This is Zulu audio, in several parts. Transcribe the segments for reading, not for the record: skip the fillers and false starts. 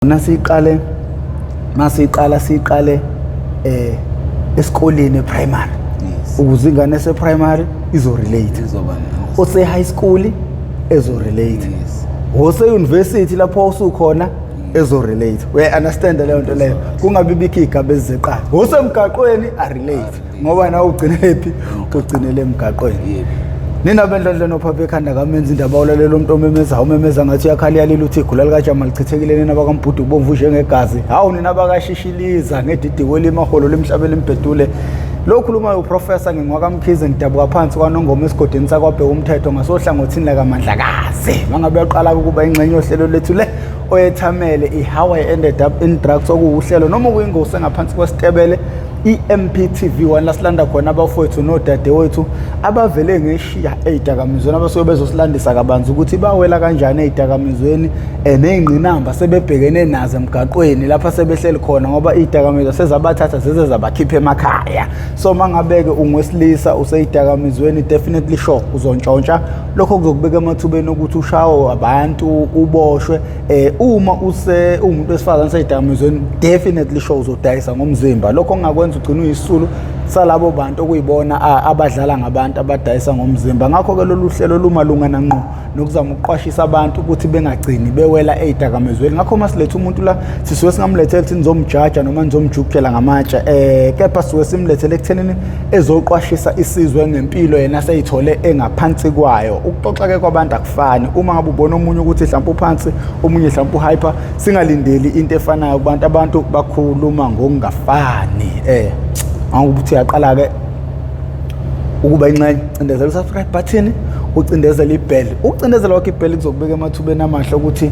Siqale esikoleni primary ukuze ingane primary relate ose high school relate ose university lapho usukhona relate we understand leyo nto leyo kungabi bikhiga beziqala ose emgaqweni relate ngoba na ugcinelephi ugcinele emgaqweni nina bendlondle nophaphe ekhanda kamenza indaba olalela umuntu omemeza ngathi yakhala yalila uthi igula likaJama lichithekile nina bakambhudu ubomvu njengegazi hawu nina bakashishiliza ngedidi kwelimaholo lemhlabeni embedule lo khuluma uprofessor ngingwakamkhize ngidabuka phansi kwanongoma esigodini sakwabhe umthetho ngasohlangothini la kaMandlakazi mangabe yaqala ukuba ingcenye yohlelo lethu le oyethamele how I ended up in drugs okuuhlelo noma kuyingozi ngaphansi kwesitebele Mp TV1 lasilanda khona abafowethu nodade wethu abavele ngeshiya ezidakamizweni abasuke bezosilandisa kabanzi ukuthi bawela kanjani ezidakamizweni nezingqinamba sebebhekene nazo emgaqweni lapha sebehleli khona ngoba izidakamizwa sezabathatha zize zabakhipha emakhaya so mangabeke ungwesilisa usezidakamizweni definitely sure uzontshontsha lokho kuzokubeka emathubeni ukuthi ushawo abantu uboshwe uma umuntu wesifazane esezidakamizweni definitely sure uzodayisa ngomzimba lokho ngakwenza ugcina uyisulu salabo bantu okuyibona abadlala ngabantu abadayisa ngomzimba ngakho ke lolu hlelo lumalungana ngqo nokuzama ukuqwashisa abantu ukuthi bengagcini bewela ezidakamizweni ngakho masilethe umuntu la sisuke singamlethela ukuthi nizomjaja noma nizomjukela ngamatsha kepha siwe simlethele ekuthenini ezoqwashisa isizwe ngempilo yena seyithole engaphansi kwayo ukuxoxa ke kwabantu akufani uma ngabe ubona umunye ukuthi mhlawumbe uphansi omunye mhlawumbe uhyper singalindeli into efanayo kubantu abantu bakhuluma ngokungafani Angubuthi yaqala ke ukuba ingxenye cindezela subscribe button ucindezela ibell ukucindezela wakhe ibell kuzokubeka emathubeni amahle ukuthi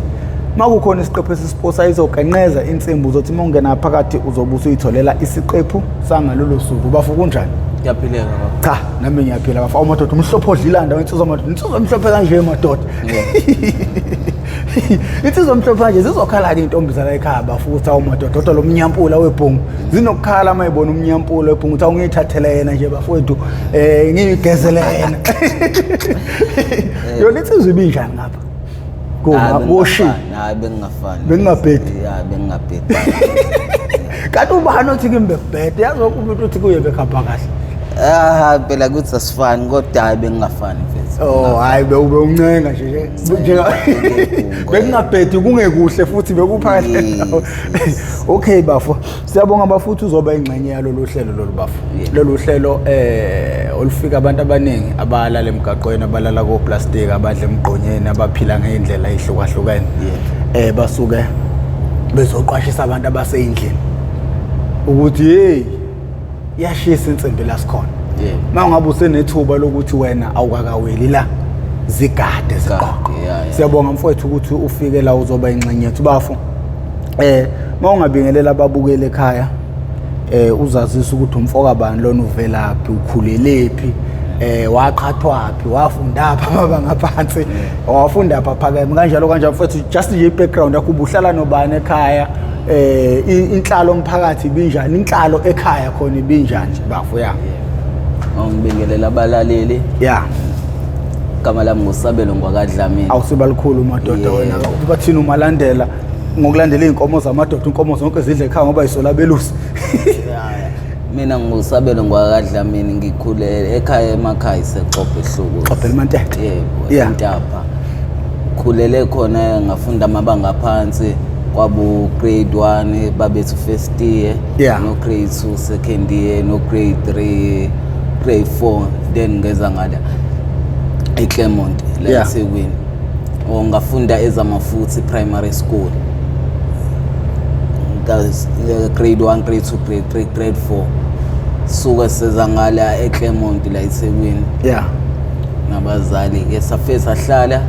makukhona isiqephu esisiposa izoganqeza insimbi uzothi mawungena phakathi uzobusa uyitholela isiqephu sangalolo suku bafu kunjani Ngiyaphileka baba cha nami ngiyaphila bafa amadoda umhlopho odlilanda insizwa amadoda insizwa omhlophe kanje emadoda insizwa omhlophe kanje zizokhala ke intombi zala ekhaya bafu ukuthi awumadoda kodwa lo mnyampula webhungu zinokukhala mayibona umnyampula webhungu uthi awungiyithathele yena nje bafowethu ngiyigezele yena yona insizwa ibinjani ngapha Goshi bengingabhedi kanti ubani othi kimbe bhede yazi umuntu uthi kuye bekhapha kahle phela kuthi asifani kodwa hayi bengingafani mfethu hayi ube uncenga nje bengingabhedi kungekuhle futhi bekuphakathi okay bafo siyabonga bafuthi uzoba ingxenye yalolu hlelo lolu bafo lolu hlelo olufika abantu abaningi abalala emgaqweni abalala ko plastic abadla emgqonyeni abaphila ngeindlela ezihlukahlukene basuke bezoqwashisa abantu abaseyindlini ukuthi hey yashisa insimbi la sikhona mangabe usenethuba lokuthi wena awukakaweli la zigade ziqoqo siyabonga mfowethu ukuthi ufike la uzoba ingxenye yethu bafo mawungabingelela ababukele ekhaya uzazisa ukuthi umfoka bani lona uvelaphi ukhulelephi waqhathwaphi wafundapha amabanga phansi wafunda apha phakeme kanjalo mfowethu just nje i-background yakho ubuhlala nobani ekhaya inhlalo omphakathi ibinjani inhlalo ekhaya khona ibinjani bafo ngibingelela abalaleli igama lami ngusabelo ngwakadlamini awusiba likhulu madoda wena bathina umalandela ngokulandela izinkomo zamadoda inkomo zonke zidla ekhaya ngoba isola belusi mina ngusabelo ngwakadlamini ngikhule ekhaya emakhaya seXhophe ehluku Xhophe eMantete yebo eNtapha khulele khona ngafunda amabanga phansi kwabu grade 1 babethu first year no grade 2 second year no grade 3 grade 4 then ngeza ngala eClermont la eSekwini ngafunda ezamafuthi primary school grade 1 grade 2 grade 3 grade 4 suka seza ngala eClermont la eSekwini nabazali ke safe sahlala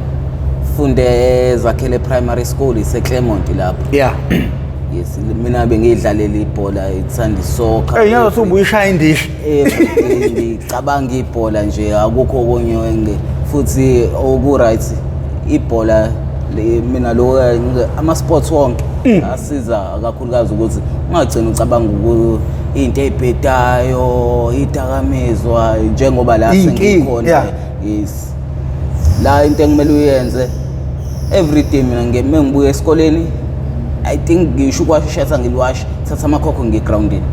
funde zakhele primary school iseClermont lapho yes mina bengidlalela ibhola ithanda isoccer ngiyazi ubuyishaya indishi ngicabanga ibhola nje akukho konye futhi oku right ibhola mina lo ama sports wonke asiza kakhulukazi ukuthi ungagcina ucabanga into ezibhedayo idakamizwa njengoba la sengikhona yes la into engimele uyenze every day mina ngibuya esikoleni I think ngisho kwashisa ngilwash thatha amakhokho ngegroundini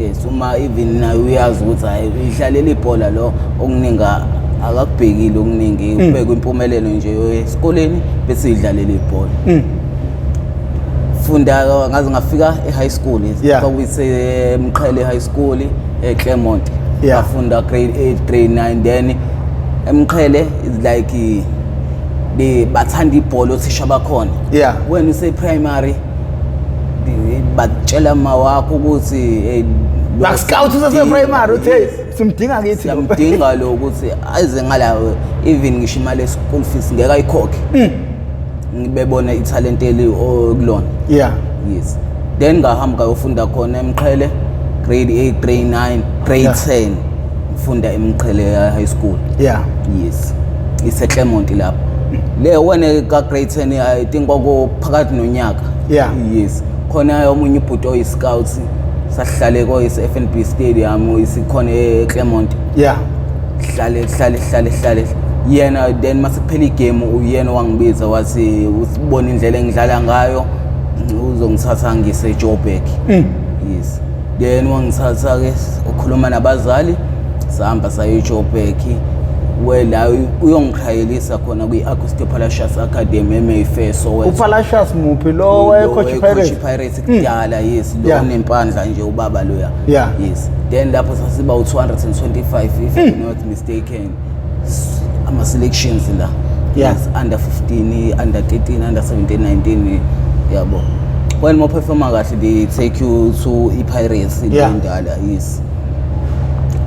yes uma even nayo uyazi ukuthi hayi idlalela ibhola lo okuninga akakubhekile okuningi ubheka impumelelo nje esikoleni bese idlalela ibhola funda ngaze ngafika e-high school kwakuyise Mqhele high school eClermont ngafunda grade 8 grade 9 then eMqhele is like bathanda ibhola othisha bakhona when you say primary batshela mawakho ukuthi scout usase primary uthe simdinga kithi simdinga lo ukuthi ayize ngalawe even ngisho imali school fees ngeke ayikhokhe ngibebona italent eli okulona yes then ngahamba ngayofunda khona eMqhele grade 8 grade 9 grade 10 ngifunda eMqhele high school yes ise Clermont lapho le wena ka grade 10 I think kwakuphakathi nonyaka yes khona omunye ubhuti oyi-scout sahlale koyise FNB stadium isikhona eClermont hlale yena then masiphela igame uyena wangibiza wathi usibona indlela engidlala ngayo uzongithatha ngise Joburg yes then wangithatha ke ukhuluma nabazali sahamba sayo eJoburg wela uyongikhayelisa khona kwi-Augusto Palacios Academy eMayfair so uPalacios muphi lo we-Coach Pirates kudala yes lo nempandla nje ubaba loya yes then lapho sasiba u225 if I'm not mistaken ama selections la yes under 15 under 13 under 17 19 yabo when mo performa kahle they take you to iPirates indala yes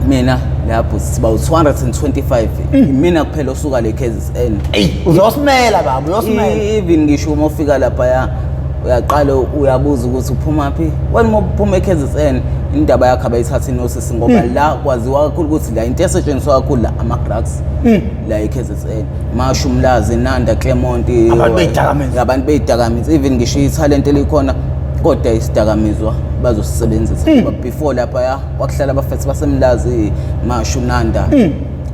mina lapho siba u225 mina kuphela osuka le KZN uzosimela baba uyosimela even ngisho uma ufika lapha uyaqala uyabuza ukuthi uphuma phi when mo uphuma eKZN indaba yakhe abayithatha inosisi ngoba la kwaziwa kakhulu ukuthi la into esetshenziswa kakhulu la ama drugs la eKZN masho umlazi Nanda Clermont abantu beyidakamizwa even ngisho italent elikhona kodwa isidakamizwa bazosebenzisa ngoba before lapha kwakuhlala abafethi basemlazi masho Nanda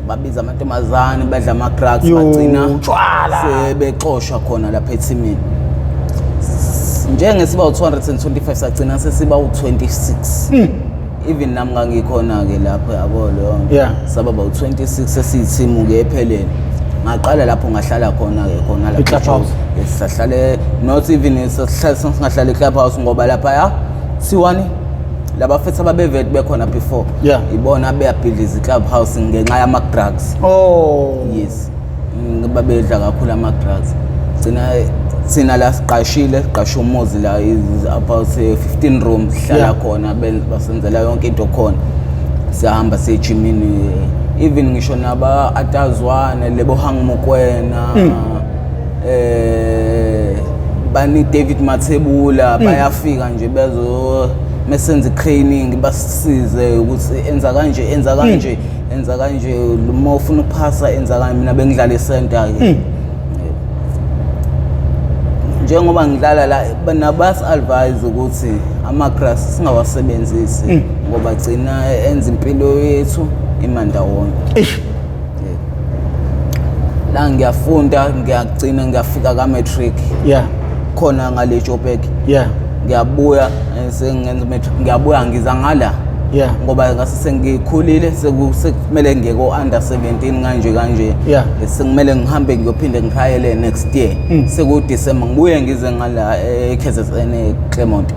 babiza amantombazane badla ama drugs bagcina sebexoshwa khona lapha ethimini njenge siba u225 sagcina sesiba u26 even nami ngangikhona ke lapha yabo lo sababa u26 sesiyithimu ke ephelele ngaqala lapho ngahlala khona ke khona lapho sihlale not even singahlala eClubhouse ngoba lapha siwani labafethu ababevet bekhona before ibona beyabuildiza iClubhouse ngenxa yama drugs yes babedla kakhulu ama drugs gcina sina la siqashile siqasha umuzi la is about 15 rooms hlala khona basenzela yonke into khona sihamba sejimini even ngisho naba atazwana lebo hangimukwena bani David Mathebula bayafika nje bezo mesenze training basisize ukuthi enza kanje uma ufuna ukuphasa enza kanje mina bengidlala ecenter ke njengoba ngidlala la banabas advise ukuthi ama grass singawasebenzisi ngoba gcina enza impilo yethu imanda wonke la ngiyafunda ngiyagcina ngiyafika ka matric khona ngale Joburg ngiyabuya sengenza matric ngiyabuya ngiza ngala ngoba ngase sengikhulile sekumele ngiyeke under 17 kanje sekumele ngihambe ngiyophinde ngikhayele next year seku December ngibuye ngize ngala eKZN Clermont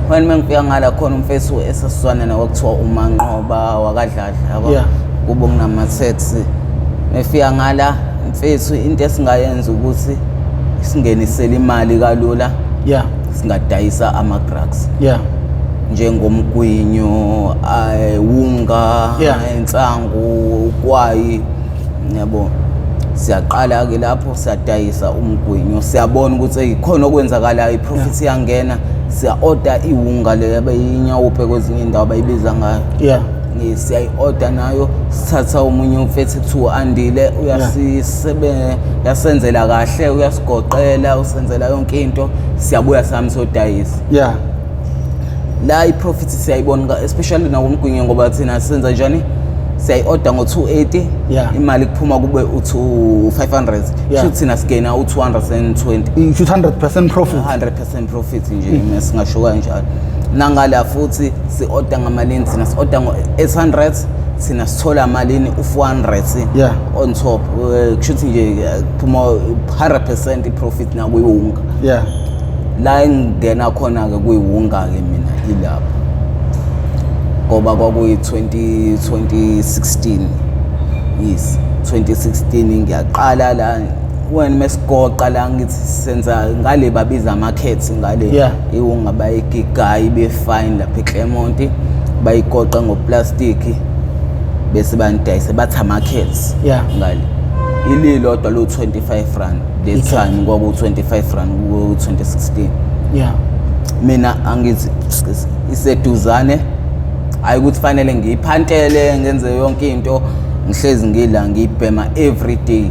when mengifika ngala khona umfethu esasizwana nawo kuthiwa uManqoba wakadlala yabo kube nginama taxi mefika ngala mfethu into esingayenza ukuthi singenisele imali kalula singadayisa ama drugs njengomgwinyo wunga insangu kwayi yabo siyaqala ke lapho siyadayisa umgwinyo siyabona ukuthi ikhona okwenzakala iprofit iyangena siya order iwunga le abayinyawuphe kwezinye indawo bayibiza ngayo siya order nayo sithatha umunye umfethu kuthiwa andile uyasenzela kahle uyasigoqela usenzela yonke into siyabuya sami sodayisa la iprofit siyayibona especially nawo umgwinyo ngoba thina senza njani siyayi-order ngo-280 imali kuphuma kube u-500 shuthi thina sigena u-220 shuthi 100% profit 100% profit nje singasho kanjalo nangala futhi si-order ngamalini thina si-order ngo-800 thina sithola malini u-400 on top kushuthi nje kuphuma 100% profit nakwiwunga la engingena khona-ke kuyiwunga-ke mina ilapho ngoba kwakuyi-2016 yes 2016 ngiyaqala la when mesigoqa la ngithi senza ngale babiza market ngale iwunga bayigigayi befine lapha eClermont bayigoqa ngoplastic bese bandayise batha markets ngale ililodwa lo 25 rand that time kwaku 25 rand ku 2016 mina angithi iseduzane ayikuthi fanele ngiyiphantele ngenze yonke into ngihlezi ngidla ngiyibhema every day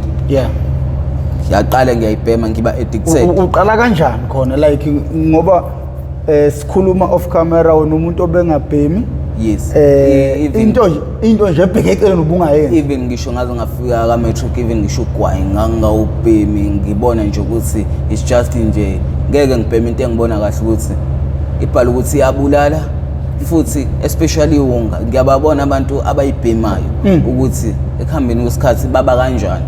ngiyaqala ngiyayibhema ngiba addicted uqala kanjani khona like ngoba sikhuluma off camera wena umuntu obengabhemi yes into nje ebheke eceleni ubungayenzi even ngisho ngaze ngafika ka matric even ngisho ugwayi ngangawubhemi ngibona nje ukuthi it's just nje ngeke ngibheme into engibona kahle ukuthi ibhala ukuthi iyabulala futhi especially iwunga ngiyababona abantu abayibhemayo ukuthi ekuhambeni kwesikhathi baba kanjani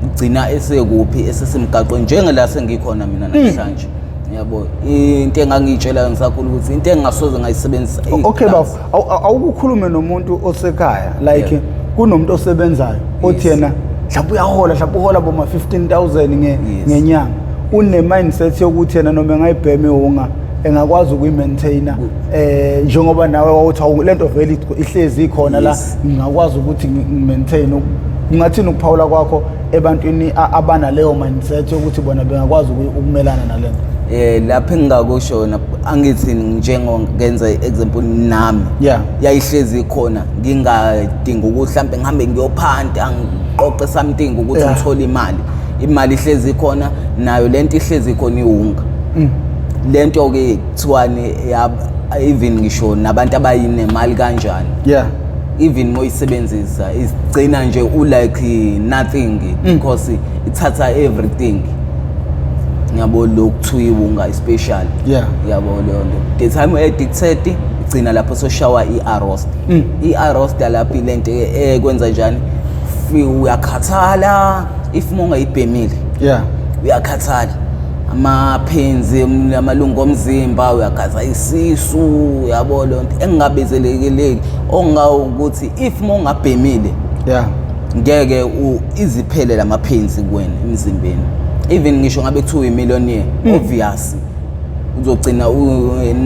ugcina esekuphi esesemgaqweni njengela sengikhona mina namhlanje yabo into engangitshela ngisakhula ukuthi into engasoze ngayisebenzisa okay bafo awukukhulume nomuntu osekhaya like kunomuntu osebenzayo othi yena mhlawumbe uhola boma 15000 ngenyanga une mindset yokuthi yena noma engayibheme iwunga engakwazi ukuyimaintaina njengoba nawe wawuthi lento vele ihlezi ikhona la ngingakwazi ukuthi ngimaintain ungathini ukuphawula kwakho ebantwini abana leyo mindset yokuthi bona bengakwazi ukumelana nalento lapho engingakushona angithi njengongenza example nami yayihlezi ikhona ngingadinga ukuthi mhlambe ngihambe ngiyophanda ngiqoqe something ukuthi ngithole imali ihlezi ikhona nayo lento ihlezi ikhona iwunga lento ke kuthiwani even ngisho nabantu abayinemali kanjani even moyisebenzisa igcina nje like nothing because ithatha everything ngiyabo lokuthiwa iwunga special yabo lonto the time addicted igcina lapho soshawa i-arrost i-arrost lapho lento ekwenza njani uyakhathala if mongayibhemile uyakhathala amaphenzi amalungu omzimba uyakhatha isisu yabo lonto engingabezelekile ongawukuthi if mongabhemile ngeke iziphele lamaphenzi kuwena emzimbeni even ngisho ngabe kuthiwa i-millionaire obvious uzogcina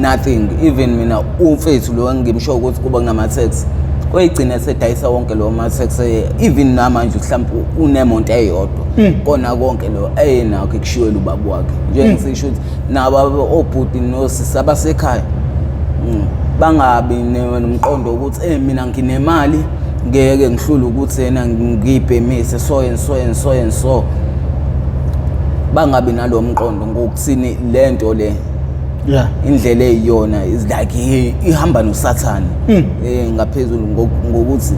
nothing even mina umfethu lo ngimsho ukuthi kuba kunama-tax koyigcina sedayisa wonke lo ma-tax even namanje mhlawumbe unemonto eyodwa kona konke lo nakho ekushiyela ubaba wakhe njengisisho ukuthi nabo obhuti nosisi abasekhaya bangabi nomqondo ukuthi mina nginemali ngeke ngihlule ukuthi yena ngiyibhemise so and so and so and so bangabi nalo mqondo ngokuthini lento le indlela eyiyona is like ihamba nosathane ngaphezulu ngokuthi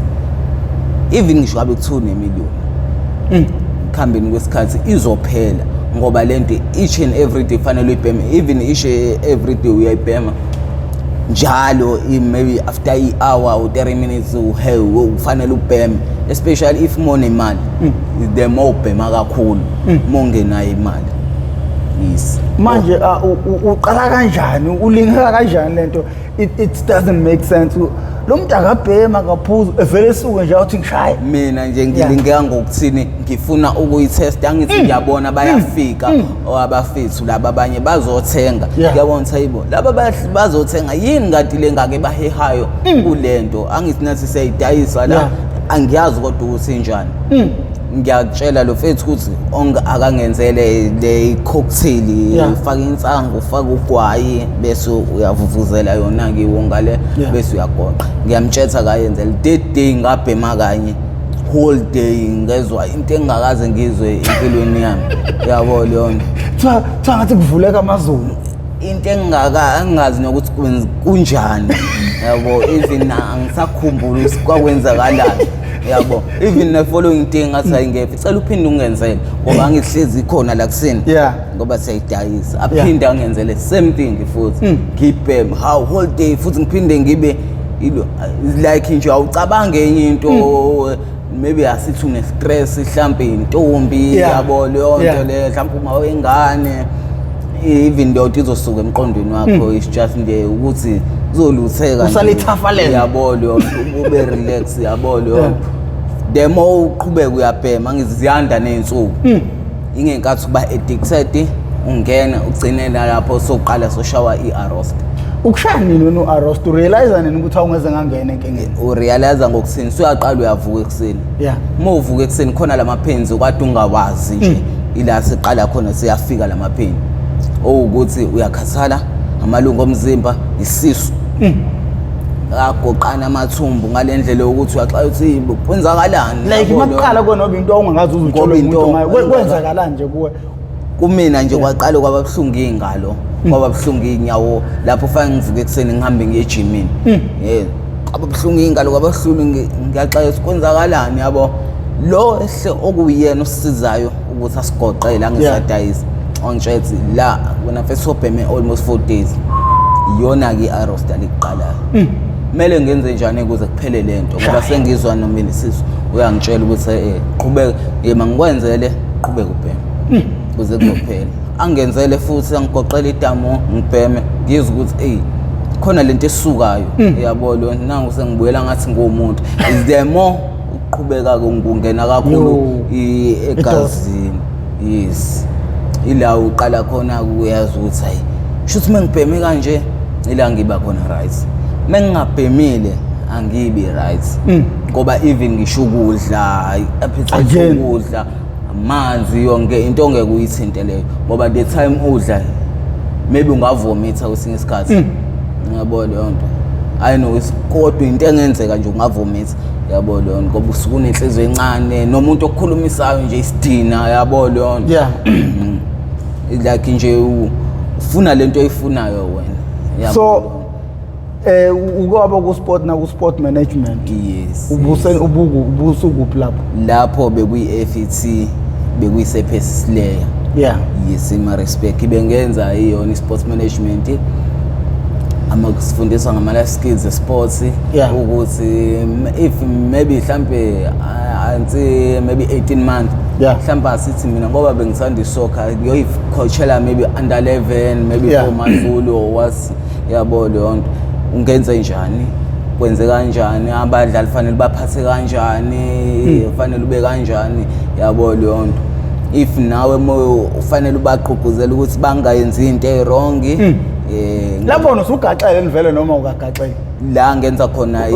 even ngisho ngabe kuthiwa nemiliyoni khambeni kwesikhathi izophela ngoba lento each and every day fanele uyibheme even each every day uyayibhema njalo maybe after i-hour or 30 minutes ufanele ubheme especially if more nemali the more ubhema kakhulu mongenayo imali yes manje uqala kanjani ulingeka kanjani lento it doesn't make sense lo muntu akabhema kaphuzu evele suke nje uthi ngishaye mina nje ngilingeka ngokuthini ngifuna ukuyitest angithi ngiyabona bayafika abafethu laba abanye bazothenga ngiyabona ukuthi hayibo laba bazothenga yini kanti lengake bahehayo kulento angithi nathi siyayidayisa la angiyazi kodwa ukuthi njani ngiyakutshela lo mfethu ukuthi akangenzele le cocktail ufaka insangu ufaka ugwayi bese uyavuvuzela yona ke iwonga le bese uyagoqa ngiyamtshela kayenzela day ngabhema kanye whole day ngezwe into engakaze ngizwe empilweni yami yabo leyo cha ngathi kuvuleka amazulu into engazi nokuthi kunjani yabo, even angisakhumbula kwakwenzakalani yabo, even the following day ngathi ayingephi cela uphinde ungenzele ngoba angihlezi khona la kuseni ngoba siyayidayisa aphinde angenzele same thing futhi ngibhe how whole day futhi ngiphinde ngibe like nje awucabange enye into maybe asithi une stress mhlambe intombi yabo leyo nto le mhlambe uma wengane even though izosuka emqondweni wakho is just nje ukuthi uzolutheka usalithafalela yabo leyo ube relax yabo leyo the more uqhubeka uyabhema ngiziyanda nensuku ingenkathi uba addicted ungena ugcinela lapho soqala soshawa iarrest ukushaya nini wena uarrest urealize nini ukuthi awungeze ngangena enkingeni urealize ngokusini suyaqala uyavuka ekseni uma uvuka ekseni khona lamaphens okade ungawazi nje ila siqala khona siyafika lamapheni ukuthi uyakhathala amalungu omzimba isisu agoqana amathumbu ngalendlela ukuthi uyaxaya uthi kwenzakalani like maqala kona oba into ongazi uzuthola into ngayo kwenzakalani nje kuwe kumina nje kwaqala kwababuhlungu ingalo kwababuhlungu inyawo lapho fanele ngivuke ekseni ngihambe ngiye ejimini kwababuhlungu ingalo kwababuhlungu ngiyaxaya ukuthi kwenzakalani yabo lo ehle okuyena osisizayo ukuthi asigoqele angisadayisa ongitshethi la wena first obheme almost 4 days iyona ke iarrest aliqala kumele ngenze njani ukuze kuphele lento ngoba sengizwa nomini sisu uyangitshela ukuthi qhubeka mangikwenzele qhubeka ubheme kuze kuzophela angenzele futhi angigoqela idamo ngibheme ngizwe ukuthi khona lento esukayo yabo lo nangu sengibuyela ngathi ngomuntu is there more uqhubeka kungena kakhulu egazini yes ila uqala khona uyazi ukuthi hayi shuthi mengibheme kanje ila ngiba khona right mengingabhemile angibi right ngoba even ngisho ukudla appetite ukudla amanzi yonke into ongeke uyithinte leyo ngoba the time udla maybe ungavomitha kwesinye isikhathi ngiyabona leyo nto I know kodwa into engenzeka nje ungavomitha yabo leyo nto ngoba usuku unenhliziyo encane nomuntu okukhulumisayo nje isidina yabo leyo nto like nje ufuna lento oyifunayo wena so ukwaba ku sport na ku sport management yes ubusukuphi lapho bekuyi-FET bekuyisepesislayer yes ima respect bengenza iyona sports management amasifundiswa ngama life skills esports ukuthi if maybe mhlambe until maybe 18 months mhlambe asithi mina ngoba bengisanda isoccer ngiyoyicoachela maybe under 11 maybe 4 months old or was yabo leyo nto ungenza njani kwenze kanjani abadlali fanele baphathe kanjani fanele ube kanjani yabo leyo nto if nawe ufanele ubaqhugquzela ukuthi bangayenzi into ewrong lapho usugaxele livele noma ukagaxele la ngenza khona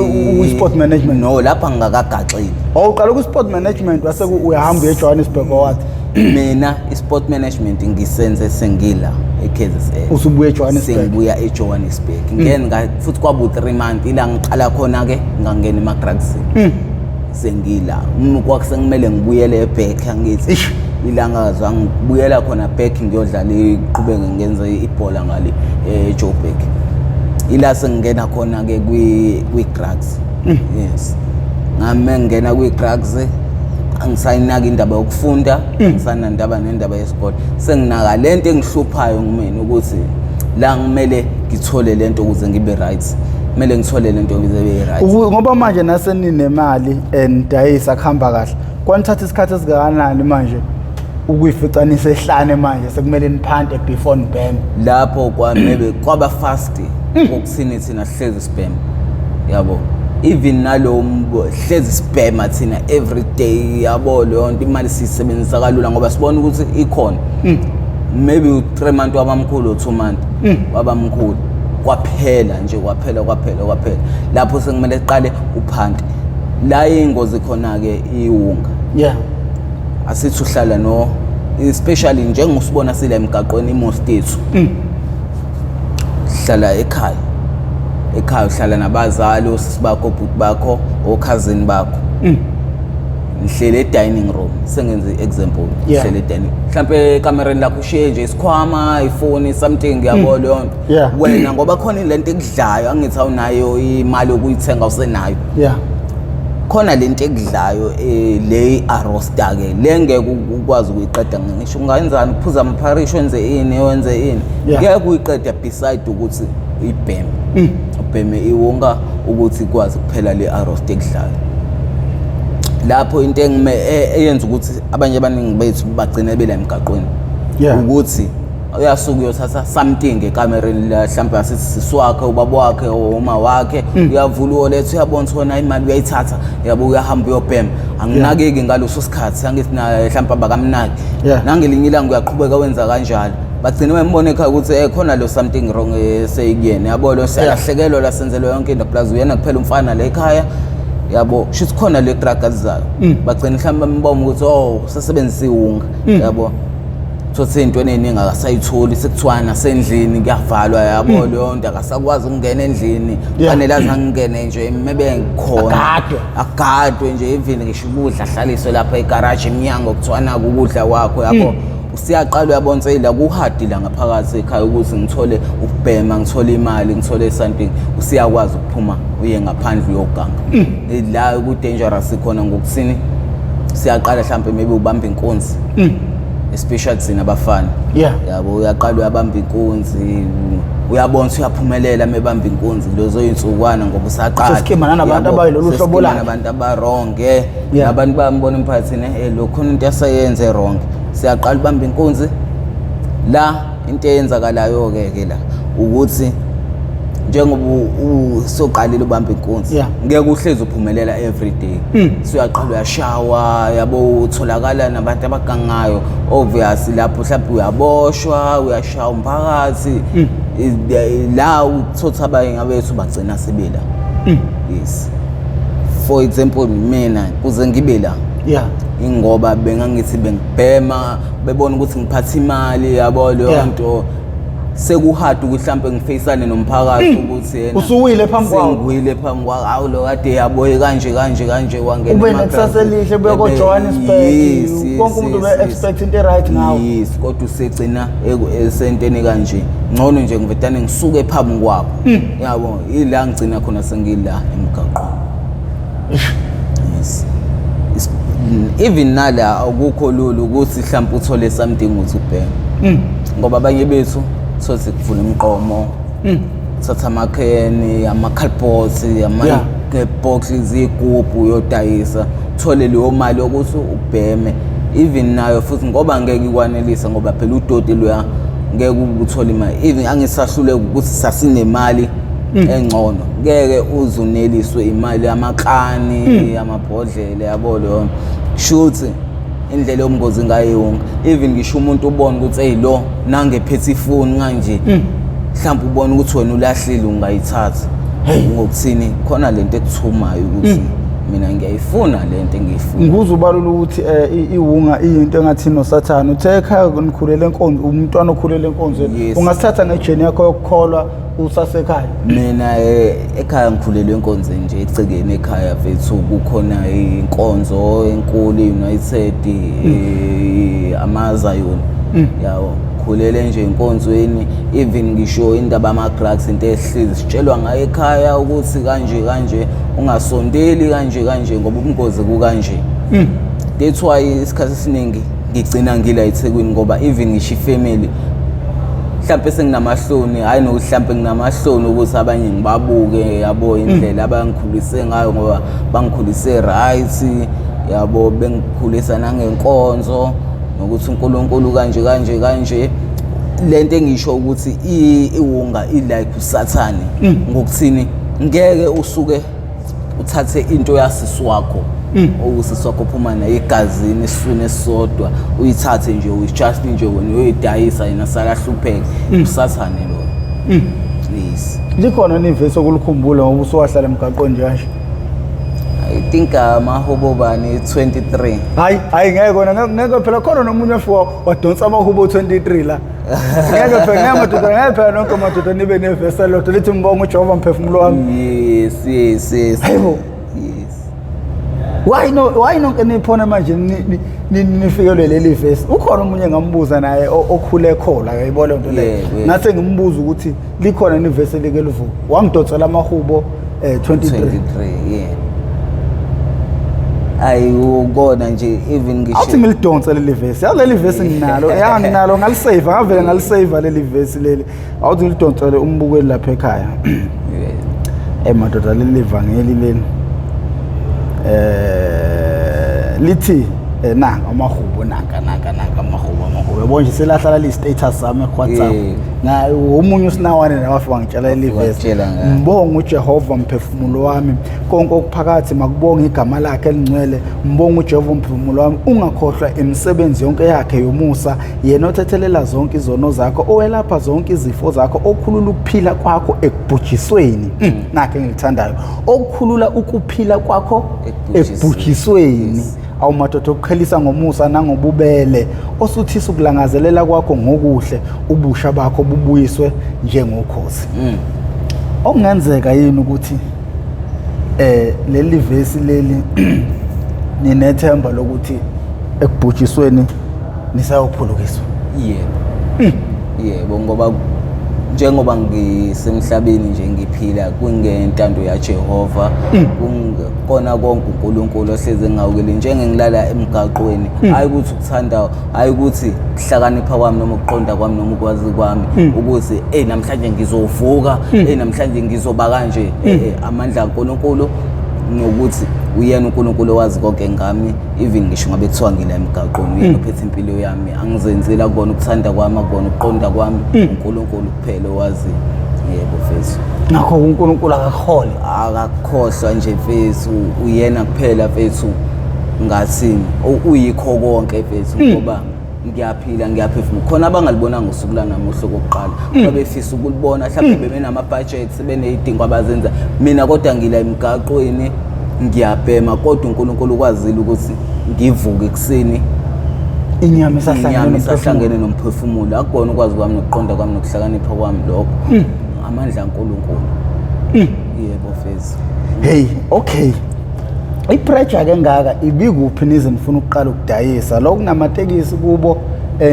sport management no lapha ngakagaxeli awuqala ku sport management wase uyahamba eJohannesburg wathi mina isport management ngisenze sengila eKZN usubuye eJohannesburg sengibuya eJohannesburg ngene futhi kwabu 3 months ila ngiqala khona ke ngangena eMadrags sengila kwakusengimele ngibuyele eback angithi ilanga ngibuyela khona back ngiyodlala iqhubeke ngenza ibhola ngale eJoburg ila sengena khona ke kwi-drugs yes ngame ngena kwi-drugs angisayinaka indaba yokufunda ngisanandaba nendaba yesikole senginaka lento engihluphayo ngimina ukuthi la ngimele ngithole lento ukuze ngibe right kumele ngithole lento ukuze ngibe right ngoba manje naseninemali and dayisa khamba kahle kwanithatha isikhathi esikanani manje ukuyificanisa ehlane manje sekumele niphante before nibheme lapho maybe kwaba fast ukuthini thina sihlezi sibheme yabo even nalo hlezi sibhema thina every day yabo leyo nto imali sisebenzisa kalula ngoba sibona ukuthi ikhona maybe u3 months wabamkhulu u2 months wabamkhulu kwaphela nje kwaphela lapho sekumele siqale uphante la ingozi khona ke iwunga asithi uhlala no especially njengosibona sila emgaqweni imost ethu hlala ekhaya uhlala nabazali osisi bakho bhuti bakho okhazini bakho ngihlele dining room sengenze example ngihlele dining mhlambe kamereni lakho ushiye nje isikhwama iphone something yabo leyo wena ngoba khona lento ekudlayo angithi awunayo imali yokuyithenga usenayo khona lento ekudlayo le arosta ke le ngeke ukwazi ukuyiqeda ngisho ungayenzani ukuphuza amapharisho wenze ini wenze ini ngeke uyiqeda beside ukuthi uyibheme ubheme iwonga ukuthi ikwazi kuphela le arosta ekudlayo lapho into eyenza ukuthi abanye abaningi bethu bagcine bela emgaqweni ukuthi uyasuka uyothatha something ekamereni la mhlawumbe asithi siswakhe ubaba wakhe uma wakhe uyavula ulethe uyabona khona imali uyayithatha yabo uyahamba uyobhema anginakeki ngaloso sikhathi angithi na mhlawumbe abakamnaki nangelinye ilanga uyaqhubeka wenza kanjalo bagcine bembona ekhaya ukuthi khona lo something wrong eseyikuyena yabo lo siyahlekelwa la senzelwe yonke into plus uyena kuphela umfana la ekhaya yabo shithi khona le drug azayo bagcina mhlawumbe bambona ukuthi sasebenzisa iwunga yabo thothi into eningi akasayitholi sekuthiwana sendlini kuyavalwa yabo leyo nto akasakwazi ukungena endlini kufanele azangene nje mebe ngikhona agadwe nje even ngisho ukudla hlaliswe lapha egarage eminyango kuthiwana ukudla kwakho yabo usiyaqala uyabona la kuhadi la ngaphakathi ekhaya ukuthi ngithole ukubhema ngithole imali ngithole something usiyakwazi ukuphuma uye ngaphandle uyoganga la ku dangerous khona ngokuthini siyaqala mhlawumbe maybe ubamba inkunzi especially thina abafana yabo uyaqala uyabamba inkunzi uyabona uyaphumelela mebamba inkunzi lozo insukwana ngoba usaqala sikhima nabantu abayilolu hlobo la nabantu abaronge nabantu bayambona emphakathini lokho into yasayenze wrong siyaqala ubamba inkunzi la into eyenzakalayo ke la ukuthi njengoba usoqalile ubamba inkunzi ngeke uhlezi uphumelela every day siyaqala uyashawa yabo utholakala nabantu abagangayo obviously lapho mhlawumbe uyaboshwa uyashawa umphakathi la uthotha abanye abethu bagcina sebela yes for example mina kuze ngibe la ingoba bengangithi bengibhema bebona ukuthi ngiphatha imali yabo leyo nto sekuhard ukuthi mhlambe ngifacane nomphakathi ukuthi yena usuwile phambi kwawo sengiwile phambi kwawo awu lo kade yaboye kanje wangena ube nekusasa elihle buya ko Johannesburg konke umuntu be expect into right now yes kodwa usegcina esenteni kanje ngcono nje ngivedane ngisuke phambi kwabo yabo ila ngicina khona sengila emgaqo yes even nala akukho lula ukuthi mhlawumbe uthole something uthi ubheke ngoba abanye bethu sothi kuvula imqomo thatha amakheni ama-cardboards ama-boxes igubhu yodayisa uthole leyo mali yokuthi ubheme even nayo futhi ngoba ngeke ikwanelisa ngoba phela udoti loya ngeke uthole imali even angisahluleka ukuthi sasinemali engcono ngeke uzuneliswe imali yamaklani amabhodlela yabo leyo shuthi indlela yomngozi ngayonke even ngisho umuntu ubona ukuthi lo nangephethe ifoni kanje mhlawumbe ubona ukuthi wena ulahlile ungayithatha ngokuthini khona lento ekuthumayo ukuthi mina ngiyayifuna lento engiyifuna nguzubalula ukuthi iwunga into engathi noSathane uthe ekhaya nikhulele enkonzo umntwana okhulele enkonzweni ungasithatha ngejeni yakho yokukholwa usasekhaya mina ekhaya ngikhulele enkonzweni nje ecekeni ekhaya vethu kukhona inkonzo enkulu United amaZayoni yawo khulele nje inkonzweni even ngisho indaba ama-drugs into ehlezi sitshelwa ngayo ekhaya ukuthi kanje ungasondeli kanje ngoba ubungozi kukanje that's why isikhathi esiningi ngigcina ngila eThekwini ngoba even ngisho ifamily mhlawumbe senginamahloni hayi nokuhlambe nginamahloni ukuthi abanye ngibabuke yabo indlela abangikhulise ngayo ngoba bangikhulise right yabo bengikhulisa nangenkonzo nokuthi uNkulunkulu kanje lento engisho ukuthi iwunga ilike uSathane ngokuthini ngeke usuke uthathe into yasisi wakho usisi wakho phuma na igazini esifune esodwa uyithathe nje uyijust nje wena uyidayisa yena sala hlupheke uSathane lo yes likhona nivesi okulikhumbula ngoba usuwahlala emgaqweni nje kanje I think amahubo bani 23 hayi ngeke phela khona nomunye fo wadonsa amahubo 23 la ngeke phela nonke amadoda nibe nevesi lodwa lithi ngibonga uJehova mphefumulo wami yes hayibo why nonke niphona manje nifikelwe leli verse ukhona umunye ngambuza naye okhule khola uyayibona into leyo ngase ngimbuza ukuthi likhona ni verse leke livuka wangidonsela amahubo 23 yeah ayukona nje even ngisho awuthi ngilidonsa leli verse yazi leli verse nginalo nginalo ngalisave ngavela ngalisave leli verse leli awuthi ngilidonsele umbukeli lapha ekhaya madoda leli evangeli leli lithi nanga amahubo nanga amahubo yabo nje selahlala li status sami WhatsApp na umunye usinawane nawafika ngitshela leli verse mbonga uJehova mphefumulo wami konke okuphakathi makubonga igama lakhe elingcwele mbonga uJehova mphefumulo wami ungakhohlwa imisebenzi yonke yakhe yomusa yena othethelela zonke izono zakho owelapha zonke izifo zakho okhulula ukuphila kwakho ekubhujisweni nakhe ngilithandayo okukhulula ukuphila kwakho ekubhujisweni awumadoda okukhelisa ngomusa nangobubele osuthisa ukulangazelela kwakho ngokuhle ubusha bakho bubuyiswe njengokhozi okungenzeka yini ukuthi leli verse leli ninethemba lokuthi ekubhujisweni nisayophulukiswa yebo ngoba njengoba ngisemhlabeni nje ngiphila kungentando yaJehova kungona konke uNkulunkulu ohleze ngawukele njengengilala emgaqweni hayi ukuthi ukuthanda hayi ukuthi kuhlakanipha kwami noma ukuqonda kwami noma ukwazi kwami ukuthi namhlanje ngizovuka namhlanje ngizoba kanje amandla kaNkulunkulu nokuthi uyena uNkulunkulu owazi konke ngami even ngisho ngabe kuthiwa ngila emgaqweni uyena ophethe impilo yami angizenzela kubona ukuthanda kwami akubona ukuqonda kwami uNkulunkulu kuphela owazi yebo mfethu ngakho uNkulunkulu akakhohlwa nje mfethu uyena kuphela mfethu ngathi uyikho konke mfethu ngoba ngiyaphila ngiyaphefumula khona abangalibonanga usuku lanamuhla kokuqala babefisa ukulibona mhlawumbe benama budgets benezidingo abazenza mina kodwa ngila emgaqweni ngiyabhema kodwa uNkulunkulu ukwazile ukuthi ngivuke ekseni inyama isahlangene nomphefumulo akubona ukwazi kwami nokuqonda kwami nokuhlakanipha kwami lokho amandla kaNkulunkulu yebo mfethu hey okay ipressure ke ngaka ibikuphi nize nifuna ukuqala ukudayisa lokunamatekisi kubo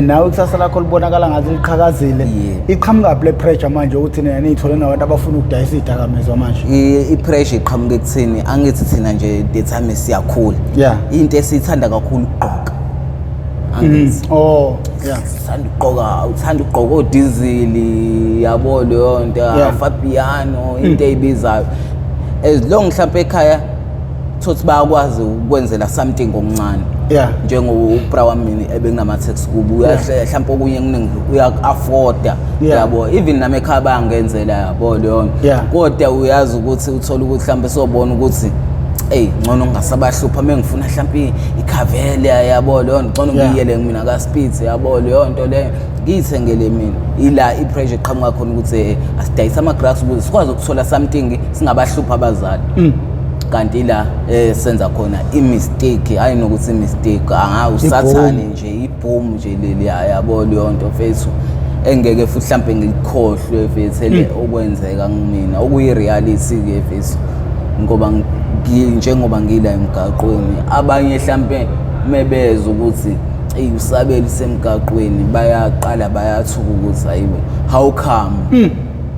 nawe kusasa lakho libonakala ngathi liqhakazile iqhamuka le pressure manje ukuthi nina nithole nabantu abafuna ukudayisa idakamizwa manje ipressure iqhamuka ekuthini angithi thina nje the time siyakhula into esithanda kakhulu ukugqoka angithi uthanda ukugqoka odiesel yabo leyo nto Fabiano into eyibizayo as long mhlawumbe ekhaya thothi bayakwazi ukwenzela something okuncane njengobra wami ebenginama tax kubo uyahle mhlawumbe okunye kuningi uyak-afforda yabo even nami ekhaya bayangenzela yabo leyo kodwa uyazi ukuthi uthola ukuthi mhlawumbe sobona ukuthi ngcono ngingasabahlupha mengifuna mhlawumbe ikhavele yabo leyo ngcono ngiyele mina kaSpeed yabo leyo nto leyo ngiyithengele mina ila ipressure iqhamuka khona ukuthi asidayisa ama-grass ukuze sikwazi ukuthola something singabahlupha abazali kanti la senza khona imistake hayi nokuthi imistake usathane nje iboom nje leli yabo leyo nto mfethu engeke futhi mhlambe ngikhohlwe mfethu okwenzeka ngimina okuyi-reality ke mfethu ngoba njengoba ngila emgaqweni abanye mhlambe mebeza ukuthi usabeli semgaqweni bayaqala bayathuka ukuthi hayibo how come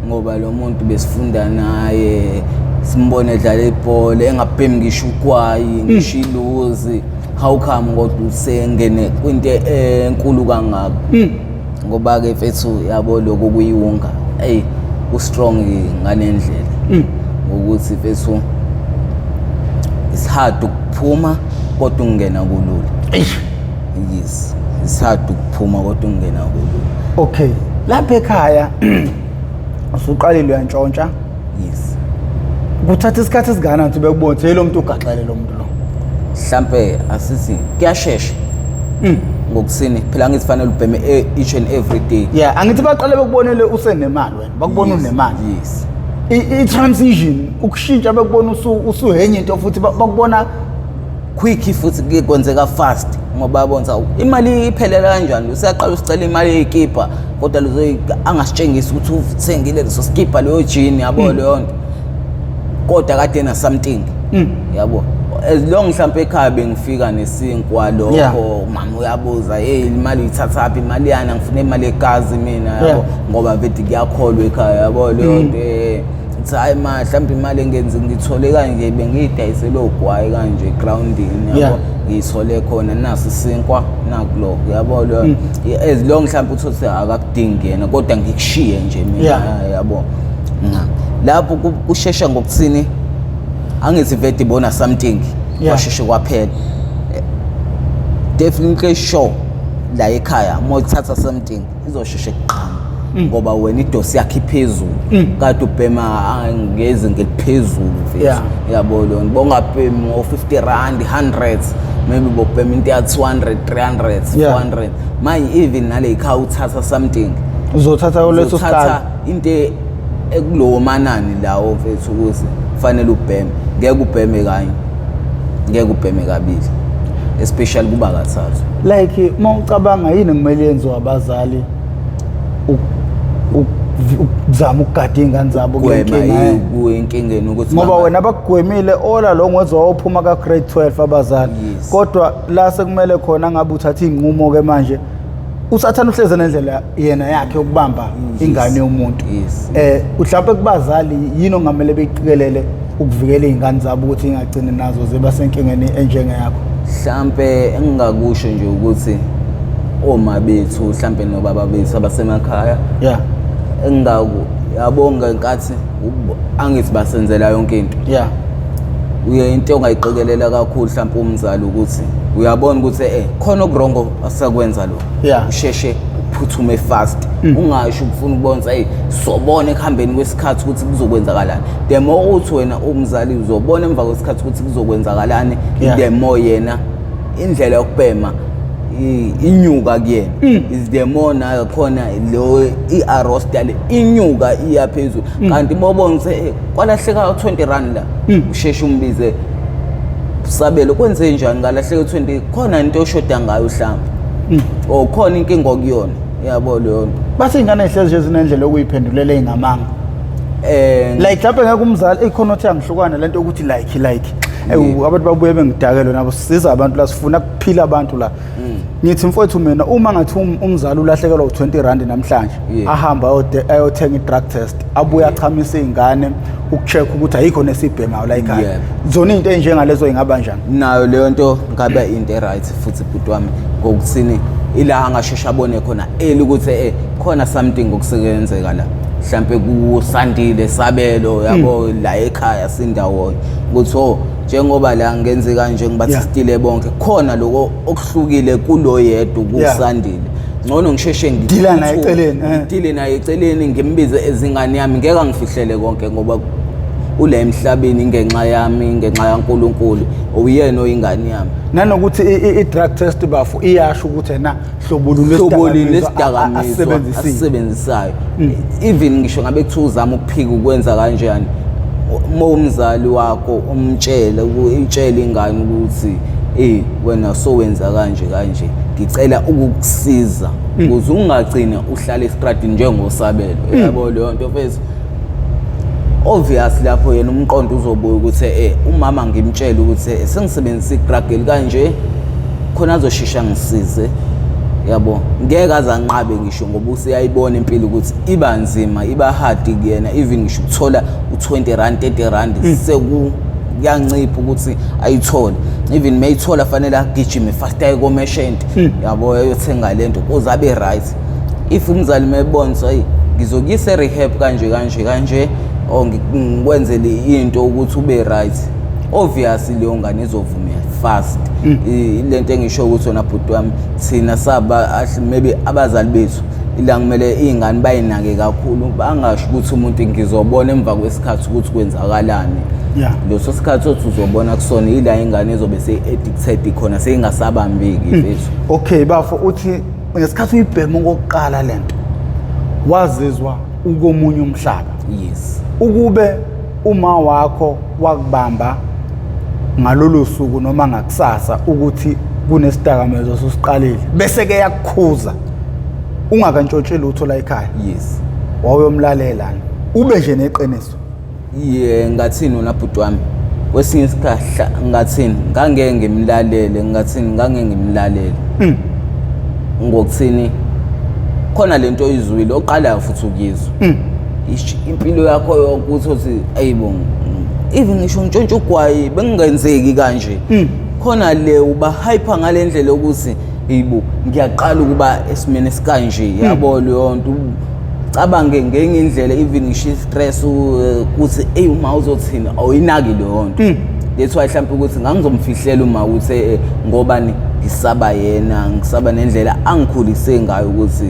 ngoba lo muntu besifunda naye simbone edlala ibhola engabhemi ngisho ugwayi ngisho iluzi how come kodwa usengene kwinto enkulu kangaka ngoba ke mfethu yabo lokho kuyiwunga u-strong ngalendlela ukuthi mfethu it's hard ukuphuma kodwa ungena kulula yes it's hard ukuphuma kodwa ungena kulula okay lapha ekhaya usuqalile uyantshontsha yes kuthatha isikhathi esigana ukuthi bekubone ukuthi lo muntu ugaxele lo muntu lo mhlambe asithi kuyashesha ngokusini phela ngithi fanele ubheme each and every day angithi baqale bekubonele usenemali wena bakubona unemali yes i-transition ukushintsha bekubona usuhenye into futhi bakubona quick futhi kwenzeka fast ngoba yabona imali iphelela kanjani usiyaqala usicela imali eyikipa kodwa angasitshengisi ukuthi uthengile leso skipa leyo jean yabo leyo nto kodwa kade na something yabo as long mhlambe ekhaya bengifika nesinkwa lokho mama uyabuza hey imali uyithathaphi imali yana ngifuna imali egazi mina yabo ngoba vedi kuyakholwa ekhaya yabo leyo nto uthi hayi mhlawumbe imali engenzi ngithole kanje bengiyidayisele ogwayi kanje groundini yabo ngiyithole khona nasi isinkwa nakuloko yabo leyo as long mhlawumbe uthi akakudingi yena kodwa ngikushiye nje mina yabo lapho kushesha ngokuthini angithi vedi bona something kwasheshe kwaphela definitely sure la ekhaya uma uthatha something izosheshe kuqhama ngoba wena idosi yakhe iphezulu kade ubhema angeze ngeliphezulu mfethu yabo lo bongabhemi o50 rand 100 maybe bobhema into ya 200 300 400 manje even nale ekhaya uthatha something uzothatha leso sikhathi into ekulowo manani lawo mfethu ukuthi kufanele ubheme ngeke ubheme kanye ngeke ubheme kabili especially kuba kathathu like mawucabanga yini kumele yenziwe abazali ukuzama ukugada ingane zabo kuyinkingeni ukuthi ngoba wena abakugwemile ola lo ngwezwa ophuma ka grade 12 abazali kodwa la sekumele khona ngabe uthatha inqumo ke manje usathana uhleze nendlela yena yakhe ukubamba ingane yomuntu mhlawumbe kubazali yini ongamele beqikelele ukuvikela izingane zabo ukuthi ingagcine nazo ziba senkingeni enjenge yakho mhlambe engingakusho nje ukuthi oma bethu mhlambe nobaba bethu abasemakhaya yabonga inkathi angithi basenzela yonke into uye into ongayiqikelela kakhulu mhlawumbe umzali ukuthi uyabona ukuthi khona okurongo asakwenza lo usheshe uphuthume fast ungasho ukufuna ukubona sobona ekuhambeni kwesikhathi ukuthi kuzokwenzakalani the more uthi wena umzali uzobona emva kwesikhathi ukuthi kuzokwenzakalani the more yena indlela yokubhema inyuka kuyena is the more na khona lo iarostale inyuka iyaphezulu kanti mobona ukuthi kwalahleka 20 rand la usheshe umbize sabelo kwenze njani ngalahleka 20 khona into oshoda ngayo mhlawumbe khona inkinga okuyona yabo leyo base ingane ehlezi nje zinendlela okuyiphendulela eingamanga like lapha ngeke umzali ikhona othi angihlukana lento ukuthi like abantu babuye bengidakelo nabo siza abantu la sifuna kuphila abantu la ngithi mfowethu mina uma ngathi umzali ulahlekelwa u20 rand namhlanje ahamba ayothenga i-drug test abuye achamisa izingane ukucheck ukuthi ayikho nesibhemayo la ekhaya zona into enjengalezo ingaba njani nayo leyo nto ngabe into right futhi bhuti wami ngokuthini ila angashesha abone khona ukuthi khona something ngokusebenzeka la mhlambe kusandile sabelo yabo la ekhaya sindawo ukuthi njengoba la ngenze kanje ngibathi stile bonke khona lokho okuhlukile kulo yedwa kusandile ngcono ngisheshe ngidila naye eceleni ngidile naye eceleni ngimbize ezingane yami ngeke ngifihlele konke ngoba ule emhlabeni ngenxa yami ngenxa yaNkulunkulu uyena oyingane yami nanokuthi i-drug test bafu iyasho ukuthi na hlobo lesidakamizwa asisebenzisayo even ngisho ngabe kuthi uzama ukuphika ukwenza kanjani umzali wakho umtshele ingane ukuthi wena sowenza kanje ngicela ukukusiza ukuze ungagcina uhlala estradini njengosabelo yabo leyo nto mfethu obviously lapho yena umqondo uzobuya ukuthi umama ngimtshela ukuthi sengisebenzisa igrageli kanje khona azoshisha ngisize yabo ngeke azanqabe ngisho ngoba useyayibona impilo ukuthi iba nzima iba hard kuyena even ngisho ukuthola u20 rand 30 rand sekuyancipha ukuthi ayithole even mayithola fanele agijime fast aye kommerchant yabo ayothenga lento kuze abe right if umzali mebonza ngizokuyisa rehab kanje ngikwenzele into ukuthi ube right obviously leyo ngane izovuma fast lento engisho ukuthi wona bhuti wami thina saba maybe abazali bethu ila kumele izingane bayinake kakhulu bangasho ukuthi umuntu ngizobona emva kwesikhathi ukuthi kwenzakalani leso sikhathi othi uzobona kusona ila ingane ezobe sey-addicted khona seyingasabambeki mfethu okay bafo uthi ngesikhathi uyibhema ngokuqala lento wazizwa ukomunye umhlaba ukube uma wakho wakubamba ngalolu suku noma ngakusasa ukuthi kunesidakamizwa sosiqalile bese ke yakukhuza ungakantshotshela uthola ekhaya wawuyomlalela ube nje neqiniso ngathini wona bhuti wami kwesinye isikhathi ngathini ngangeke ngimlalele ngokuthini khona lento oyizwile oqalayo futhi ukuyizwa impilo yakho yonke uthi ayibo even ngisho ngitshontsha ugwayi bengenzeki kanje khona le uba hyper ngalendlela ukuthi yibo ngiyaqala ukuba esimene sikanje yabo leyo nto cabange ngenye indlela even ngisho stress ukuthi uma uzothina awuyinaki leyo nto that's why mhlawumbe ukuthi ngangizomfihlela uma uthi ngoba ngisaba yena ngisaba nendlela angikhulise ngayo ukuthi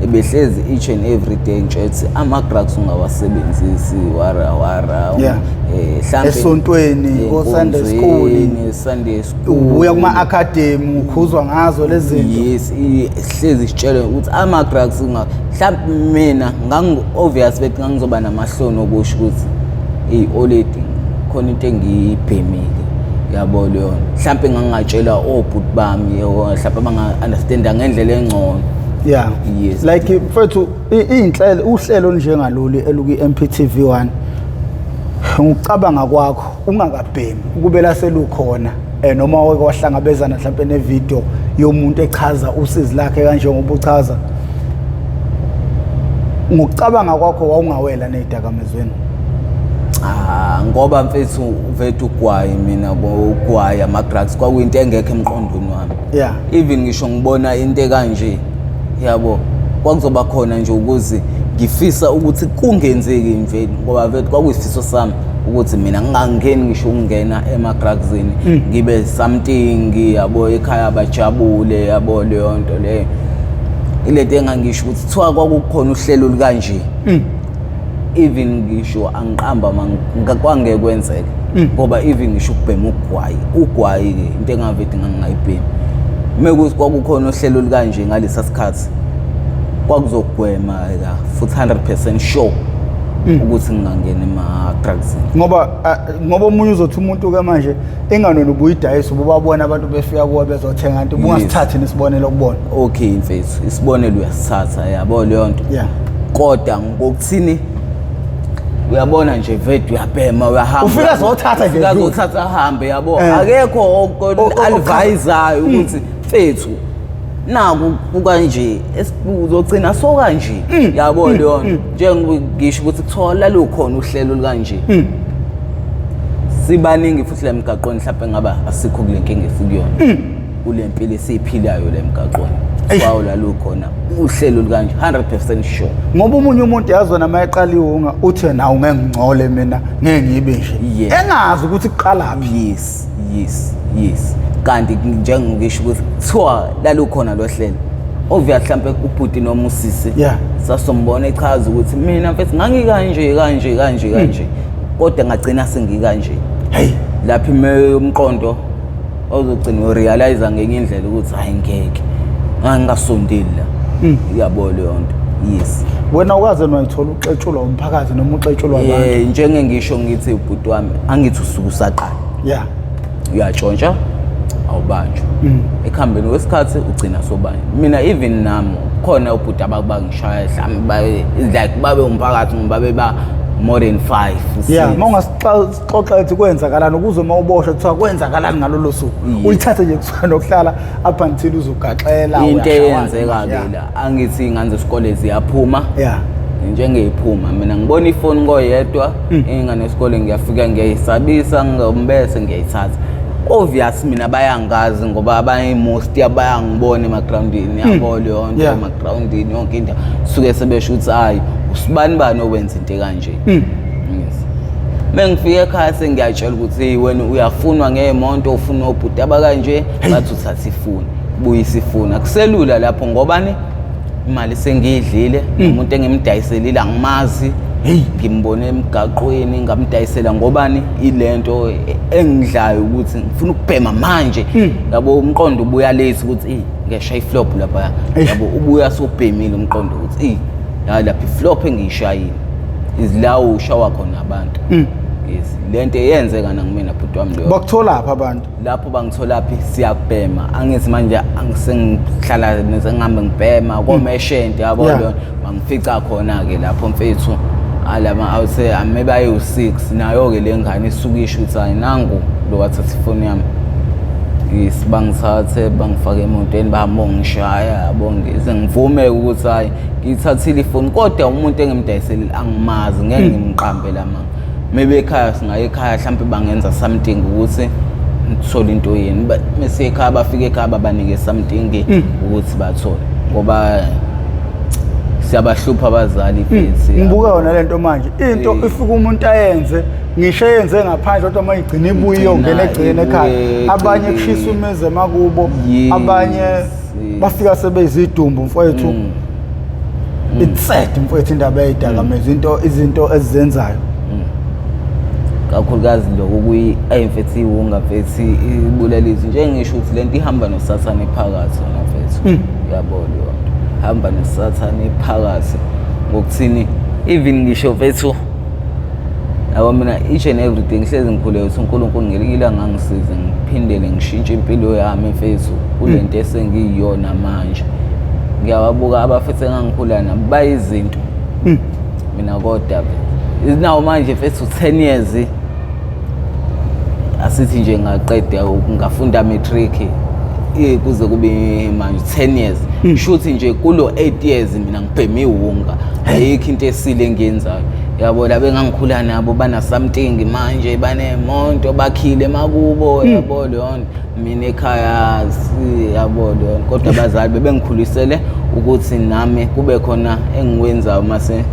ebehlezi each and every day ntshethi ama-drugs ungawasebenzisi wara mhlawumbe esontweni Sunday school ubuya kuma-academy ukhuzwa ngazo lezi zinto yes sihlezi sitshele ukuthi ama-drugs mhlawumbe mina obvious bethi ngangizoba namahloni okusho ukuthi already khona into engiyibhemile yabo leyo mhlawumbe ngangingatshela obhuti bami mhlawumbe abanga-understanda ngendlela engcono yeah yes like mfethu inhlelo uhlelo njengalolu eluku Mp TV1 ngicabanga kwakho ungakabhemi ukubela selukhona noma wake wahlangabezana mhlawumbe nevideo yomuntu echaza usizi lakhe kanje ngoba uchaza ngokucabanga kwakho wawungawela nezidakamezweni ngoba mfethu vethu ugwayi mina ugwayi ama-drugs kwakuyinto engekho emqondweni wami yeah even ngisho ngibona into kanje yabo kwakuzoba khona nje ukuze ngifisa ukuthi kungenzeki imveli ngoba vethu kwakuyisifiso sami ukuthi mina ngingangeni ngisho ukungena ema-drugsini ngibe something yabo ekhaya bajabule yabo leyo nto leyo ilento engangisho ukuthi kuthiwa kwakukhona uhlelo olukanje even ngisho angiqamba kwangeke kwenzeke ngoba even ngisho ukubhema ugwayi ke into engavethi ngangayibhemi mekuthi kwakukhona uhlelo olukanje ngalesa sikhathi kwakuzogwema futhi 100% sure ukuthi ngingangena ema-drugs ngoba omunye uzothi umuntu ke manje enganona ubuyidayisa ubabona abantu befika kuwa bezothenga kanti bungasithathi nesibonelo kubona okay mfethu isibonelo uyasithatha yabo leyo nto kodwa ngokuthini uyabona nje vethu uyabhema uyahamba ufika zothatha nje uzothatha ahambe yabo akekho advisayo ukuthi mfethu naku kanje uzogcina so kanje yabo leyo njengisho ukuthi kuthola lokhona uhlelo olukanje sibaningi futhi la emgaqweni mhlawumbe ngaba asikho kule nkinga efukuyona kule mpilo esiphilayo la emgaqweni kwawo la lokhona uhlelo olukanje 100% sure ngoba umunye umuntu yazona uma eqaliwe uthi na ungengingcole mina ngeke ngibe nje engazi ukuthi kuqalaphi yes kanti njengisho ukuthi kuthiwa lalokhona lo hlelo obvious mhlawumbe ubhuti noma usisi sasombona echaza ukuthi mina mfethu ngangikanje kodwa ngagcina sengikanje hey lapha umqondo ozogcina urealize ngenye indlela ukuthi hayi ngeke ngingasondeli la uyabo leyo nto yes wena ukaze noyithola uxetshulwa umphakathi noma uxetshulwa abantu njenge ngisho ngithi ubhuti wami angithi usuku saqala uyatshontsha awubanjwa ekuhambeni kwesikhathi ugcina sobanye mina even nami khona ubhuti abangishaya mhlawumbe like babe umphakathi ngoba beba more than 5 mongasixoxa ethi kwenzakalani ukuze uma uboshwe kuthiwa kwenzakalani ngalolo suku uyithathe nje kusana nokuhlala up until uzogaxela into eyenzeka la angithi ingane zesikole ziyaphuma njengeyiphuma mina ngibona ifoni ngoyedwa ingane yesikole ngiyafika ngiyayisabisa ngombese ngiyayithatha obvious mina bayangazi ngoba abanye most abayangibona emagroundini yabo leyo nto emagroundini yonke into suke sebesho ukuthi hayi usibani owenza into kanje mengifika ekhaya sengiyatshela ukuthi wena uyafunwa ngeemonto ufuna obhuti abakanje bathi uthatha ifoni buyisa ifoni akuselula lapho ngobani imali sengiyidlile umuntu engimdayiselile angimazi ngimbone emgaqweni ngamdayisela ngobani ilento engidlayo ukuthi ngifuna ukubhema manje yabo umqondo ubuya late ukuthi ngiyashaya iflop lapha yabo ubuya sobhemile umqondo ukuthi lapha iflop engiyishayile izilawo ushawa khona abantu yes lento eyenzeka nangimina bhuti wami leyo bakuthola lapha abantu lapho bangithola laphi siyabhema angithi manje angisengihlala ngihambe ngibhema komeshent yabo leyo bangifica khona ke lapho mfethu alama awuse maybe ayu6 nayo ke lengane isuka isho ukuthi hayi nangu lo wathatha ifoni yami isibangithathe bangifake emotweni bamongishaya yabonke sengivume ukuthi hayi ngithathile ifoni kodwa umuntu engimdayiseli angimazi ngeke ngimqambe lama maybe ekhaya singaye ekhaya mhlawumbe bangenza something ukuthi ngithola into yini bese ekhaya bafike ekhaya babanike something ukuthi bathole ngoba siyabahlupha abazali futhi ngibuka yona lento manje into ifika umuntu ayenze ngisho yenze ngaphandle kodwa mayigcina ibuye yongena egcine ekhaya abanye kushisa umeze makubo abanye bafika sebezidumbu mfowethu it's sad mfowethu indaba eyidakameza izinto ezizenzayo kakhulukazi lokho kuyi-mfethi iwunga mfethi ibulalisi njengisho ukuthi lento ihamba nosathane phakathi yona mfethu uyabona hamba nosathane phakathi ngokuthini even ngisho mfethu yabo mina each and everything hlezi ngikhuleka ukuthi uNkulunkulu ngelikile angangisize ngiphindele ngishintshe impilo yami mfethu kulento esengiyiyona manje ngiyawabuka abafethu engangikhula nabo bayizinto mina kodwa nawo manje mfethu 10 years asithi nje ngaqeda ngafunda matric kuze kube manje 10 years shuthi nje kulo 8 years mina ngibheme iwunga ayikho into esile engiyenzayo yabo labe ngangikhula nabo bana something manje banemonto bakhile makubo yabo leyo mina ekhaya yabo leyo kodwa abazali bebengikhulisele ukuthi nami kube khona engikwenzayo mase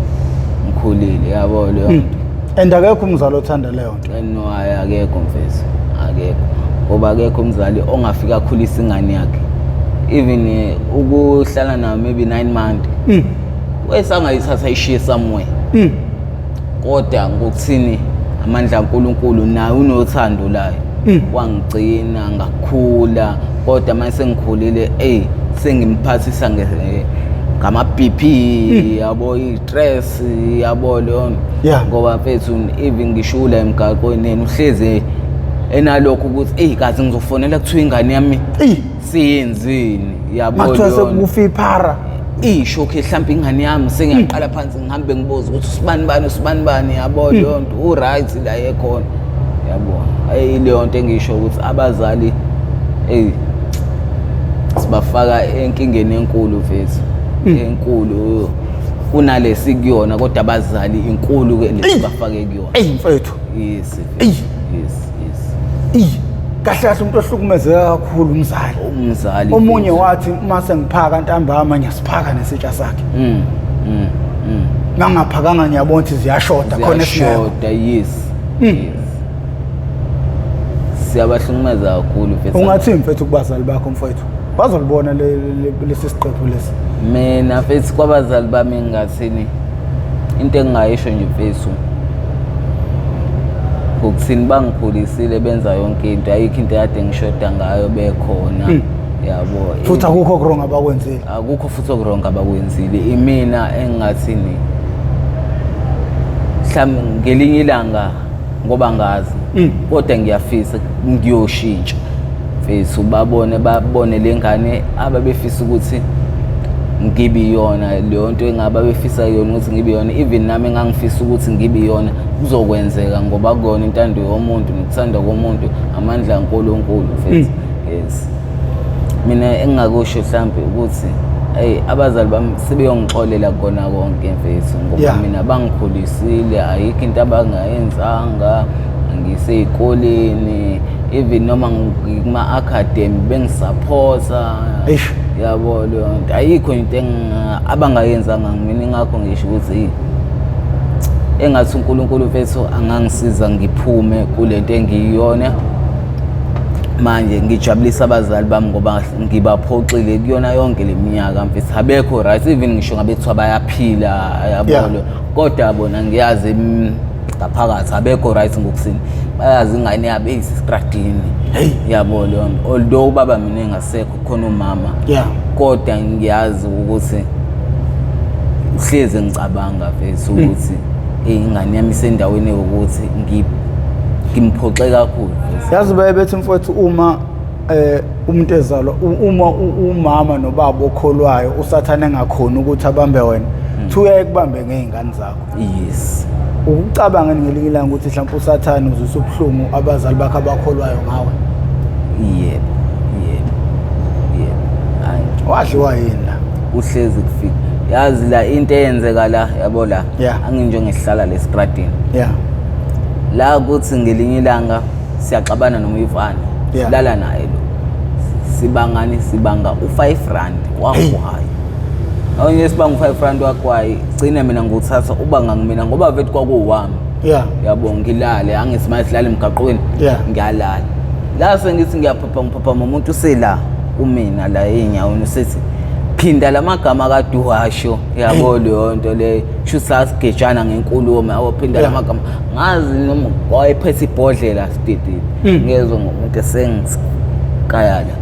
ngikhulile yabo leyo and akekho umzali othanda leyo nto no akekho mfethu akekho ngoba akekho umzali ongafika akhulisa ingane yakhe even ukuhlala nayo maybe 9 months wesangayithatha ishiye somewhere kodwa ngokuthini amandla kaNkulunkulu naye unothando layo wangigcina ngakhula kodwa manje sengikhulile sengimphathisa ngama BP yabo istress yabo leyo ngoba mfethu even ngishula emgaqweni uhleze enalokho ukuthi kazi ngizofonela kuthiwa ingane yami siyenzini yabo leyo mathose kufiphara ishokhe mhlawumbe ingane yami sengiyaqala phansi ngihambe ngibuza ukuthi usibani bani yabo leyo nto right la ekhona yabo leyo nto engisho ukuthi abazali sibafaka enkingeni enkulu mfethu enkulu kunalesi kuyona kodwa abazali inkulu ke lesibafake kuyona mfethu yes kahle kahle umuntu ohlukumezeka kakhulu umzali omunye wathi uma sengiphaka ntambama ngiyasiphaka nesitsha sakhe nangaphakanga ngiyabona ukuthi ziyashoda khona esishoda yes siyabahlukumeza kakhulu mfethu ungathi mfethu kubazali bakho mfethu bazolibona lesi siqephu lesi mina mfethu kwabazali bami ngathini into engayisho nje mfethu ngokuthini bangikhulisile benza yonke into ayikho into yade ngishoda ngayo bekhona yabo futhi akukho wrong abakwenzile akukho futhi wrong abakwenzile imina engathini mhlawumbe ngelinye ilanga ngoba ngazi kodwa ngiyafisa ngiyoshintsha mfethu babone lengane ababefisa ukuthi ngibe yona leyo nto engaba befisa yona ukuthi ngibe yona even nami engangifisa ukuthi ngibe yona kuzokwenzeka ngoba kuyona intando yomuntu nokuthanda komuntu amandla kaNkulunkulu mfethu yes mina engakusho mhlambe ukuthi abazali bami sebeyongixolela kona konke mfethu ngoba mina bangikhulisile ayikho into abangayenzanga ngiseyikoleni even noma ngikuma academy bengisupporta yabo leyo nto ayikho into abangayenzanga mina ngakho ngisho ukuthi engathi uNkulunkulu mfethu angangisiza ngiphume kulento engiyiyona manje ngijabulisa abazali bami ngoba ngibaphoxile kuyona yonke leminyaka mfethu abekho right even ngisho ngabethu bayaphila yabo kodwa bona ngiyazi ngaphakathi abekho right ngokusini bayazi ingane yabe eyisistradini yabo leyo although baba mina engasekho khona umama kodwa ngiyazi ukuthi uhleze ngicabanga mfethu ukuthi ingane yami isendaweni ukuthi ngimphoxe kakhulu yazi bethi mfowethu uma umuntu ezalwa uma umama nobaba okholwayo usathane engakhona ukuthi abambe wena thuye kubambe ngezingane zakho. Yes. Ukucabanga ngelinye ilanga ukuthi mhlawumbe usathane uzisa ubuhlungu abazali bakhe abakholwayo ngawe. Yebo. Wadliwa yini la? Uhlezi kufika. Yazi la into eyenzeka la yabo la. Anginjengehlala lesitradini. La kuthi ngelinye ilanga siyaxabana nomyivana. Silala naye lo. Sibanga u5 rand wakwayi. Awunye sibanga u5 rand wakwayi. Gcina mina nguthatha ubanga ngimina ngoba vethu kwakuwami. Yabo ngilale angisimali silale emgaqweni. Ngiyalala. La sengithi ngiyaphapha umuntu usela umina la enyaweni usethi phinda lamagama kaDuhasho yabo leyo nto le shusasigejana ngenkulumo awaphinda lamagama ngazi noma wayephethe ibhodlela sidididi ngezwe ngomuntu esengisikayala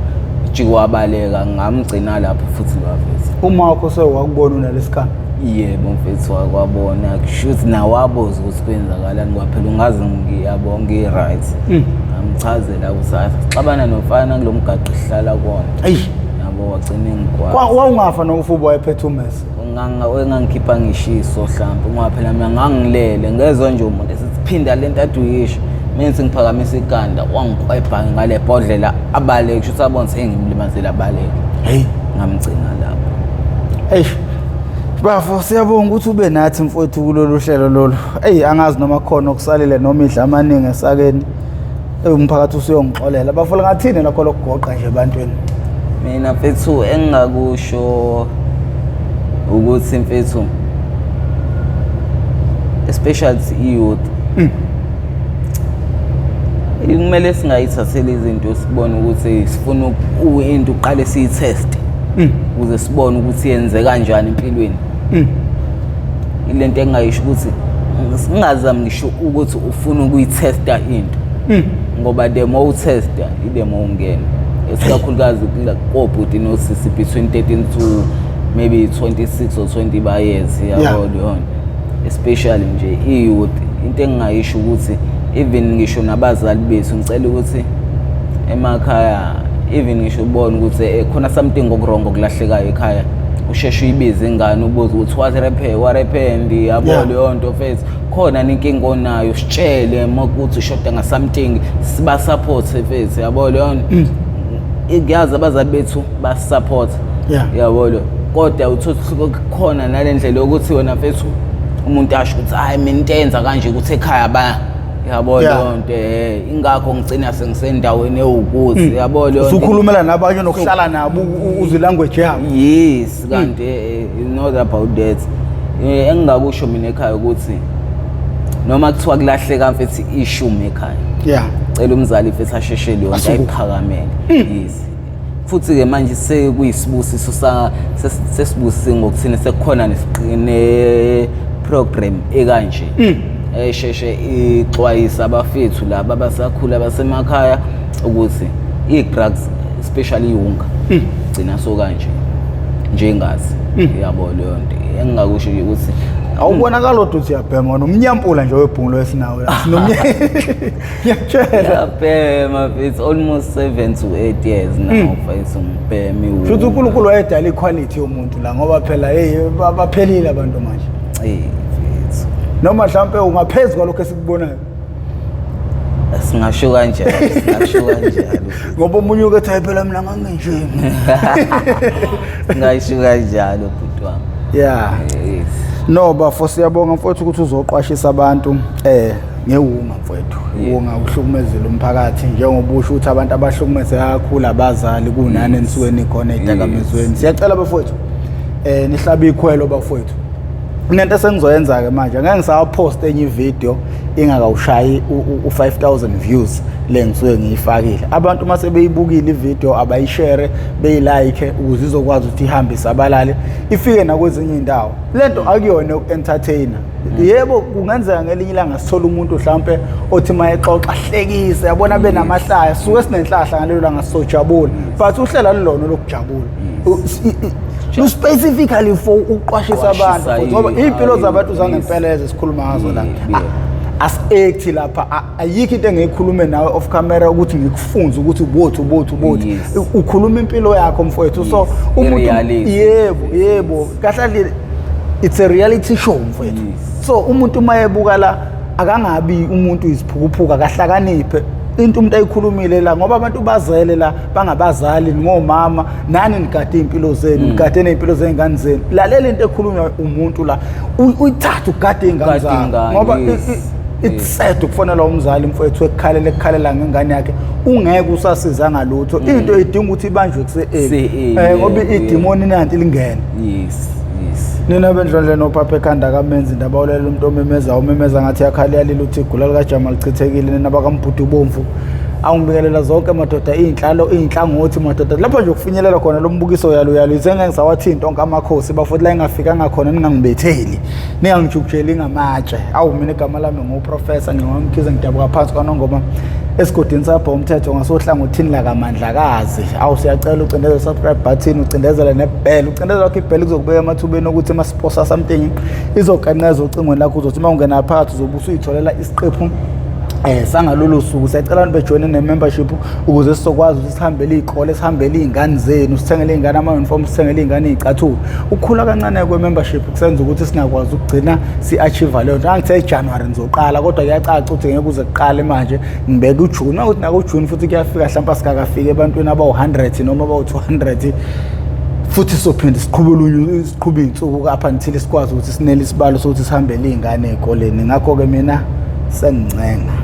jiwabaleka ngamgcina lapho futhi lwavezi uma wakho sewakubona unalesikhathi. Yebo mfethu wakwabona kushuthi nawaboza ukuthi kwenzakalani kwaphela ungazi ngiyabonga i-right ngamchazela usixabana nomfana kulomgaqo ihlala kona yabo wagcina ngikwazi wawungafa nokufuba wayephethe umesi engangikhipha ngishiso mhlawumbe uma phela mina ngangilele ngezwe nje umuntu esiphinda lento aduyisho menze ngiphakamisa ikanda wangikwebha ngale bhodlela abaleke kusho abone sengimlimazela abaleke ngamgcina lapho. Bafo siyabonga ukuthi ube nathi mfowethu kulolu hlelo lolu. Angazi noma khona okusalile noma idla amaningi esakeni. Umphakathi usuyongixolela. Bafole ngathini lakho lokugoqa nje ebantwini. Mina mfethu engingakusho ukuthi mfethu especially youth. Kumele singayithatheli izinto sibone ukuthi sifuna into uqale siyitest. Uze sibone ukuthi yenze kanjani empilweni. Ilento engayisho ukuthi singazami ngisho ukuthi ufuna ukuyitesta into. Ngoba demo utesta idemo ungena. Esikakhulukazi kobhuti nosisi between 13 to maybe 26 or 20 years yabo leyo. Especially nje iyouth into engayisho ukuthi even ngisho nabazali bethu ngicela ukuthi emakhaya even ngisho ubone ukuthi khona something ngokrongo kulahlekayo ekhaya usheshe uyibize ingane ubuze ukuthi what happened yabo leyo nto mfethu khona inkinga onayo sitshele makuthi ushoda nga something siba support mfethu yabo leyo iyazi abazali bethu ba support yabo lo kodwa uthothi khona nalendlela yokuthi wena mfethu umuntu asho ukuthi hayi mina into yenza kanje ukuthi ekhaya ba yabo lonto ingakho ngicina sengisendaweni ewukuthi yabo lonto usukhulumela nabanye nokuhlala nabo uzi language yabo. Yes kanti you know about that. Engingakusho mina ekhaya ukuthi noma kuthiwa kulahleka mfethu ishume ekhaya cela umzali mfethu asheshele yonke ayiphakamele. Yes futhi ke manje sekuyisibusiso sesibusisi ngokuthina sekukhona nesiqine program ekanje esheshe ixwayisa abafethu laba abasakhula basemakhaya ukuthi i-drugs especially iwunga gcina so kanje njengazi yabo leyo nto engingakusho ukuthi awubonakala ukuthi uyabhema nomnyampula nje webhungu lesinawe ngiyabhema it's almost 7 to 8 years now mfethu ngibhema futhi uNkulunkulu wayedala iquality yomuntu la ngoba phela baphelile abantu manje noma mhlawumbe ungaphezulu kwalokho esikubonayo singasho kanjalo ngoba umunye ukethi hayi phela mina nganginje singasho kanjalo bhuti wami no bafo siyabonga mfowethu ukuthi uzoqwashisa abantu ngewunga mfowethu uwunga uhlukumezela umphakathi njengoba usho ukuthi abantu abahlukumeze kakhulu abazali kunani enisuweni khona edakamizweni siyacela bafowethu nihlabe ikhwelo bafowethu kunento sengizoyenza ke manje ngeke ngisapost enye video ingakawushayi u5000 views lengisuke ngiyifakile abantu mase beyibukile ivideo abayishare beyilike ukuze izokwazi ukuthi ihambe isabalale ifike nakwezinye indawo lento akuyona entertainer yebo kungenzeka ngelinye ilanga sithola umuntu mhlambe othi mayexoxa hlekise yabona benamahlaya suke sinenhlahla ngalelo langa sojabula but uhlela lolona lokujabula specifically for uqwashisa abantu ngoba impilo zabantu zangempela esikhuluma ngazo la as-act lapha ayikho into engiyikhulume nawe off camera ukuthi ngikufunze ukuthi ubothu ukhuluma impilo yakho mfowethu so umuntu yebo kahle it's a reality show mfethu. So umuntu mayebuka la akangabi umuntu isiphukuphuka kahlakaniphe into umuntu ayikhulumile la ngoba abantu bazele la bangabazali ngomama nani nigade impilo zenu nigade nempilo zengane zenu lalela into ekhulunywa umuntu la uyithatha ugade ingane zakho ngoba it's sad ukufonela umzali mfowethu ekukhalela ngengane yakhe ungeke usasiza ngalutho into idinga ukuthi ibanjwe kuse ngoba idemoni nanti lingene. Nina bendlondle nopapa ekhanda kamenzi indaba olela umuntu umemeza ngathi yakhala yalila uthi igula lika Jama lichithekile nina bakambudu bomvu awungibikelela zonke amadoda inhlangothi madoda lapho nje ukufinyelela khona lo mbukiso yalo izenge ngisawathinta onke amakhosi bafuthi la engafika ngakhona ningangibetheli ningangijukujeli ngamatshe awu mina igama lami ngoprofessor ngingomkhize ngidabuka phansi kanongoma esigodini sapho umthetho ngasohlangothini la kamandlakazi awu siyacela ucindezele subscribe button ucindezele nebell ucindezele lokho ibell kuzokubeka emathubeni ukuthi ma sponsor something izoqanqeza ucingweni lakho uzothi uma ungena phakathi uzobusa uyitholela isiqephu sangalolu suku siyacela bejoine ne-membership ukuze sizokwazi ukuthi sihambele izikole sihambele izingane zenu sithengele izingane ama-uniform sithengele izingane izicathulo ukukhula kancane kwe-membership kusenza ukuthi singakwazi ukugcina si-achieve leyo nto angithe eJanuary nizoqala kodwa kuyacaca ukuthi ngeke kuze kuqale manje ngibeka uJune ukuthi nakuJune futhi kuyafika mhlawumbe sikakafika ebantwini abawu-100 noma abawu-200 futhi sophinde siqhube iy'nsuku apha until sikwazi ukuthi sinele isibalo sokuthi sihambele izingane ey'koleni ngakho-ke mina sengincenga